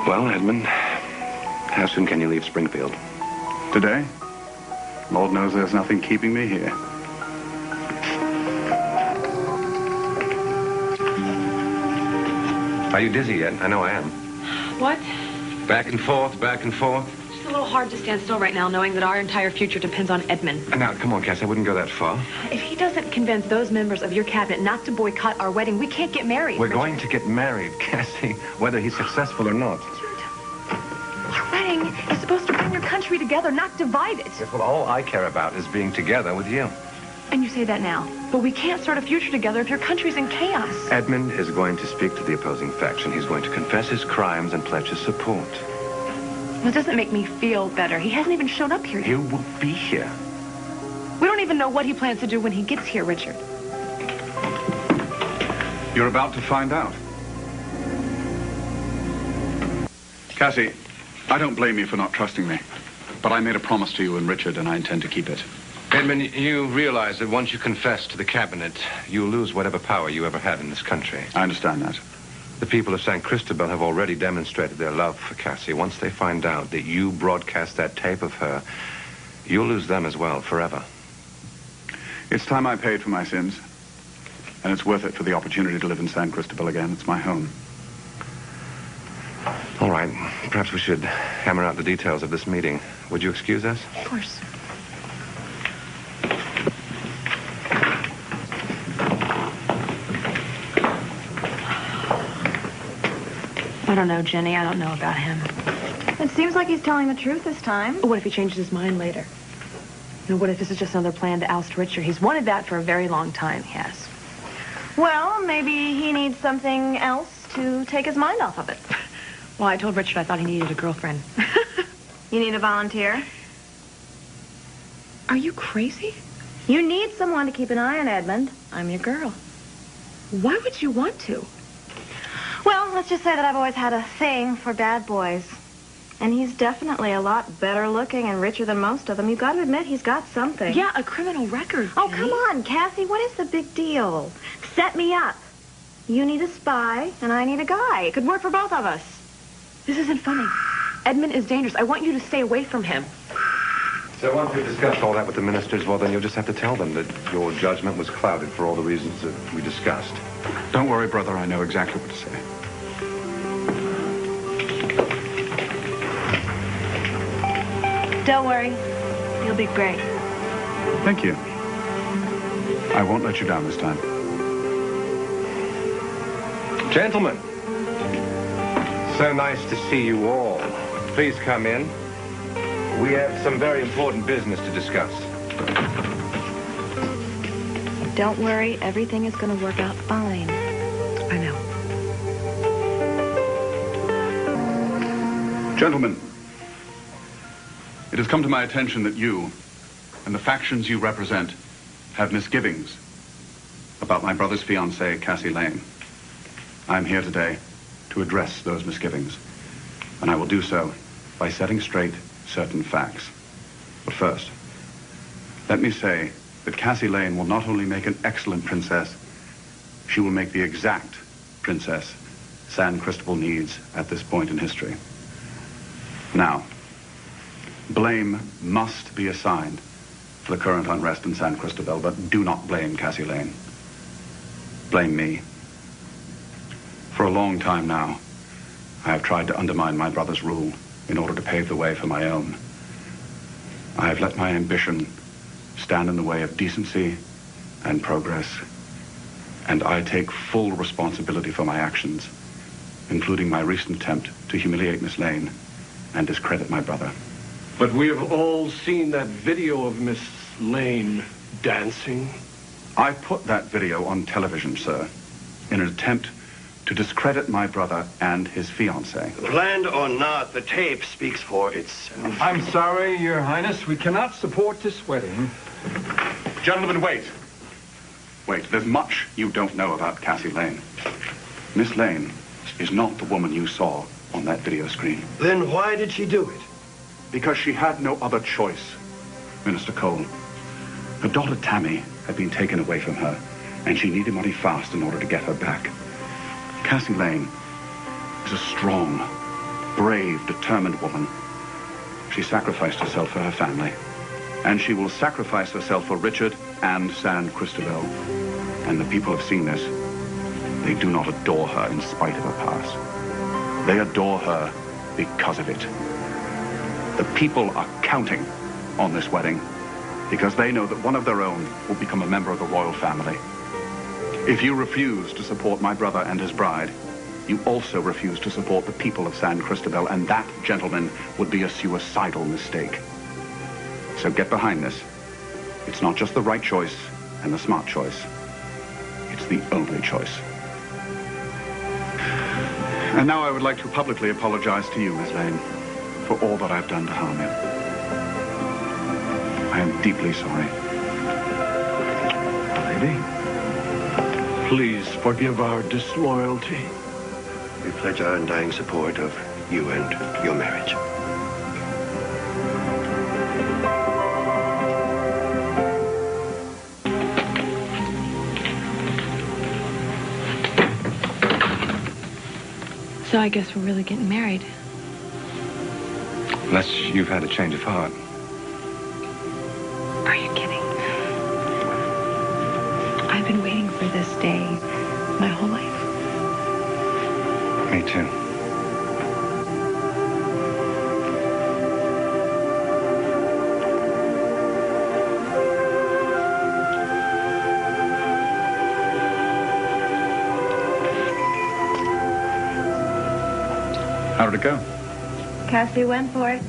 Well, Edmund, how soon can you leave Springfield? Today? Lord knows there's nothing keeping me here. Are you dizzy yet? I know I am. What? Back and forth, back and forth. It's a little hard to stand still right now, knowing that our entire future depends on Edmund. Now, come on, Cass, I wouldn't go that far. If he doesn't convince those members of your cabinet not to boycott our wedding, we can't get married. We're going to get married, Cassie, whether he's successful or not. Your wedding is supposed to bring your country together, not divide it. Yes, well, all I care about is being together with you. And you say that now. But we can't start a future together if your country's in chaos. Edmund is going to speak to the opposing faction. He's going to confess his crimes and pledge his support. Well, it doesn't make me feel better. He hasn't even shown up here yet. He will be here. We don't even know what he plans to do when he gets here, Richard. You're about to find out. Cassie, I don't blame you for not trusting me. But I made a promise to you and Richard, and I intend to keep it. Edmund, you realize that once you confess to the cabinet, you'll lose whatever power you ever had in this country. I understand that. The people of San Cristobal have already demonstrated their love for Cassie. Once they find out that you broadcast that tape of her, you'll lose them as well, forever. It's time I paid for my sins. And it's worth it for the opportunity to live in San Cristobal again. It's my home. All right. Perhaps we should hammer out the details of this meeting. Would you excuse us? Of course. I don't know, Jenny. I don't know about him. It seems like he's telling the truth this time. What if he changes his mind later? And what if this is just another plan to oust Richard? He's wanted that for a very long time, he has. Well, maybe he needs something else to take his mind off of it. Well, I told Richard I thought he needed a girlfriend. You need a volunteer? Are you crazy? You need someone to keep an eye on Edmund. I'm your girl. Why would you want to? Well, let's just say that I've always had a thing for bad boys. And he's definitely a lot better looking and richer than most of them. You've got to admit he's got something. Yeah, a criminal record. Oh, Jenny. come on, Cassie. What is the big deal? Set me up. You need a spy, and I need a guy. It could work for both of us. This isn't funny. Edmund is dangerous. I want you to stay away from him. So once we've discussed all that with the ministers, well, then you'll just have to tell them that your judgment was clouded for all the reasons that we discussed. Don't worry, brother. I know exactly what to say. Don't worry. You'll be great. Thank you. I won't let you down this time. Gentlemen, so nice to see you all. Please come in. We have some very important business to discuss. Don't worry. Everything is going to work out fine. I know. Gentlemen, it has come to my attention that you and the factions you represent have misgivings about my brother's fiancée, Cassie Lane. I'm here today to address those misgivings, and I will do so by setting straight certain facts. But first, let me say that Cassie Lane will not only make an excellent princess, she will make the exact princess San Cristobal needs at this point in history. Now, blame must be assigned for the current unrest in San Cristobal, but do not blame Cassie Lane. Blame me. For a long time now, I have tried to undermine my brother's rule in order to pave the way for my own. I have let my ambition stand in the way of decency and progress, and I take full responsibility for my actions, including my recent attempt to humiliate Miss Lane and discredit my brother. But we have all seen that video of Miss Lane dancing. I put that video on television, sir, in an attempt to discredit my brother and his fiancée. Planned or not, the tape speaks for itself. I'm sorry, Your Highness. We cannot support this wedding. Gentlemen, wait. Wait, there's much you don't know about Cassie Lane. Miss Lane is not the woman you saw on that video screen. Then why did she do it? Because she had no other choice, Minister Cole. Her daughter Tammy had been taken away from her, and she needed money fast in order to get her back. Cassie Lane is a strong, brave, determined woman. She sacrificed herself for her family. And she will sacrifice herself for Richard and San Cristobal. And the people have seen this. They do not adore her in spite of her past. They adore her because of it. The people are counting on this wedding because they know that one of their own will become a member of the royal family. If you refuse to support my brother and his bride, you also refuse to support the people of San Cristobal, and that, gentlemen, would be a suicidal mistake. So get behind this. It's not just the right choice and the smart choice. It's the only choice. And now I would like to publicly apologize to you, Miss Lane, for all that I've done to harm you. I am deeply sorry. Lady, please forgive our disloyalty. We pledge our undying support of you and your marriage. So I guess we're really getting married. Unless you've had a change of heart. Are you kidding? I've been waiting for this day my whole life. Me too. How did it go? Cassie went for it.